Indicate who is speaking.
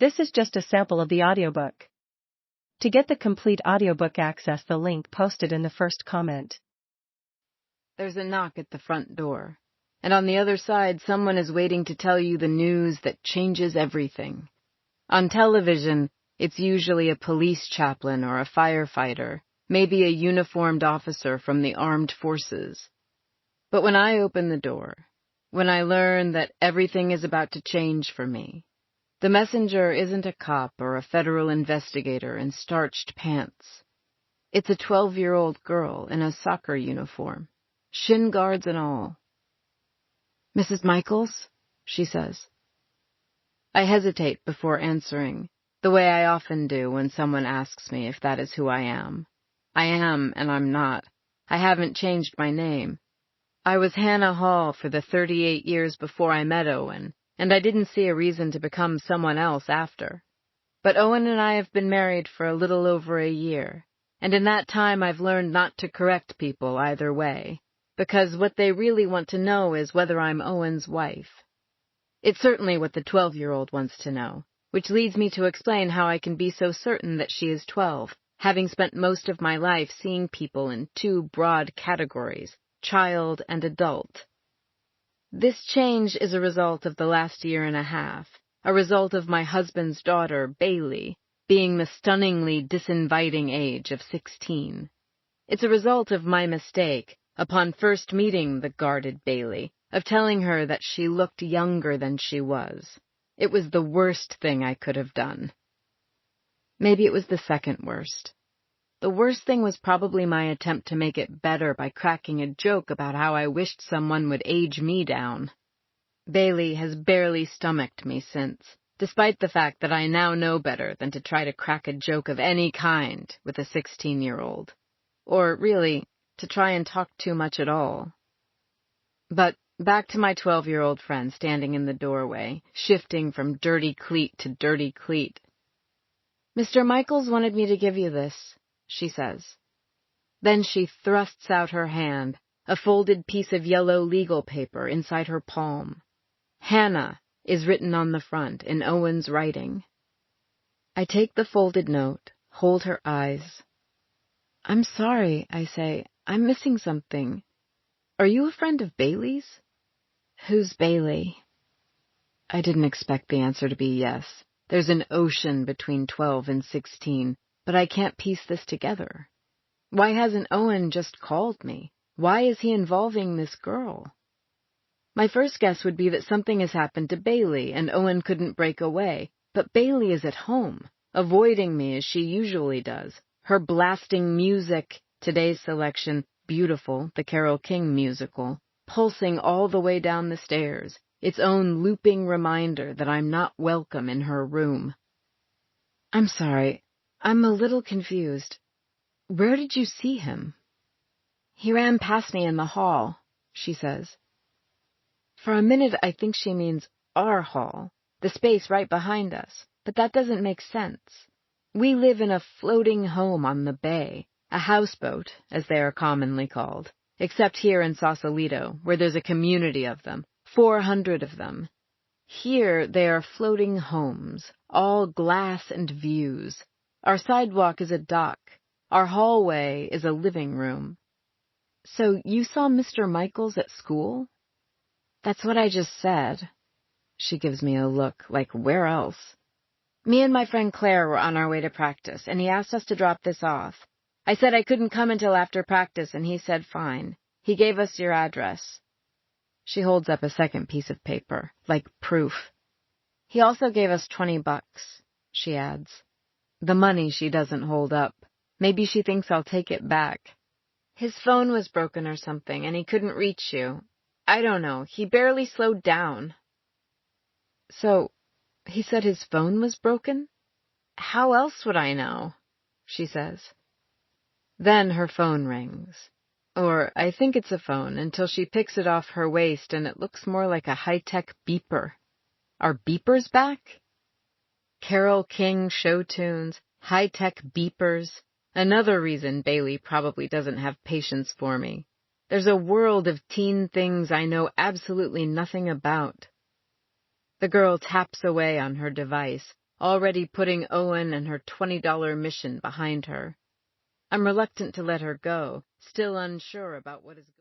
Speaker 1: This is just a sample of the audiobook. To get the complete audiobook, access the link posted in the first comment.
Speaker 2: There's a knock at the front door, and on the other side someone is waiting to tell you the news that changes everything. On television, it's usually a police chaplain or a firefighter, maybe a uniformed officer from the armed forces. But when I open the door, when I learn that everything is about to change for me, the messenger isn't a cop or a federal investigator in starched pants. It's a 12-year-old girl in a soccer uniform, shin guards and all. "Mrs. Michaels?" she says. I hesitate before answering, the way I often do when someone asks me if that is who I am. I am, and I'm not. I haven't changed my name. I was Hannah Hall for the 38 years before I met Owen, and I didn't see a reason to become someone else after. But Owen and I have been married for a little over a year, and in that time I've learned not to correct people either way, because what they really want to know is whether I'm Owen's wife. It's certainly what the 12-year-old wants to know, which leads me to explain how I can be so certain that she is 12, having spent most of my life seeing people in two broad categories, child and adult. This change is a result of the last year and a half, a result of my husband's daughter, Bailey, being the stunningly disinviting age of 16. It's a result of my mistake, upon first meeting the guarded Bailey, of telling her that she looked younger than she was. It was the worst thing I could have done. Maybe it was the second worst. The worst thing was probably my attempt to make it better by cracking a joke about how I wished someone would age me down. Bailey has barely stomached me since, despite the fact that I now know better than to try to crack a joke of any kind with a 16-year-old. Or, really, to try and talk too much at all. But back to my 12-year-old friend standing in the doorway, shifting from dirty cleat to dirty cleat. "Mr. Michaels wanted me to give you this," she says. Then she thrusts out her hand, a folded piece of yellow legal paper inside her palm. Hannah is written on the front in Owen's writing. I take the folded note, hold her eyes. "I'm sorry," I say. "I'm missing something. Are you a friend of Bailey's?" "Who's Bailey?" I didn't expect the answer to be yes. There's an ocean between 12 and 16, but I can't piece this together. Why hasn't Owen just called me? Why is he involving this girl? My first guess would be that something has happened to Bailey and Owen couldn't break away, but Bailey is at home, avoiding me as she usually does, her blasting music, today's selection, Beautiful, the Carole King musical, pulsing all the way down the stairs, its own looping reminder that I'm not welcome in her room. "I'm sorry. I'm a little confused. Where did you see him?" "He ran past me in the hall," she says. For a minute I think she means our hall, the space right behind us, but that doesn't make sense. We live in a floating home on the bay, a houseboat, as they are commonly called, except here in Sausalito, where there's a community of them, 400 of them. Here they are floating homes, all glass and views. Our sidewalk is a dock. Our hallway is a living room. "So you saw Mr. Michaels at school?" "That's what I just said." She gives me a look, like, where else? "Me and my friend Claire were on our way to practice, and he asked us to drop this off. I said I couldn't come until after practice, and he said fine. He gave us your address." She holds up a second piece of paper, like proof. "He also gave us $20, she adds. The money she doesn't hold up. Maybe she thinks I'll take it back. "His phone was broken or something, and he couldn't reach you. I don't know. He barely slowed down." "So, he said his phone was broken?" "How else would I know?" she says. Then her phone rings. Or I think it's a phone until she picks it off her waist and it looks more like a high-tech beeper. Are beepers back? Carole King show tunes, high-tech beepers. Another reason Bailey probably doesn't have patience for me. There's a world of teen things I know absolutely nothing about. The girl taps away on her device, already putting Owen and her $20 mission behind her. I'm reluctant to let her go, still unsure about what is going on.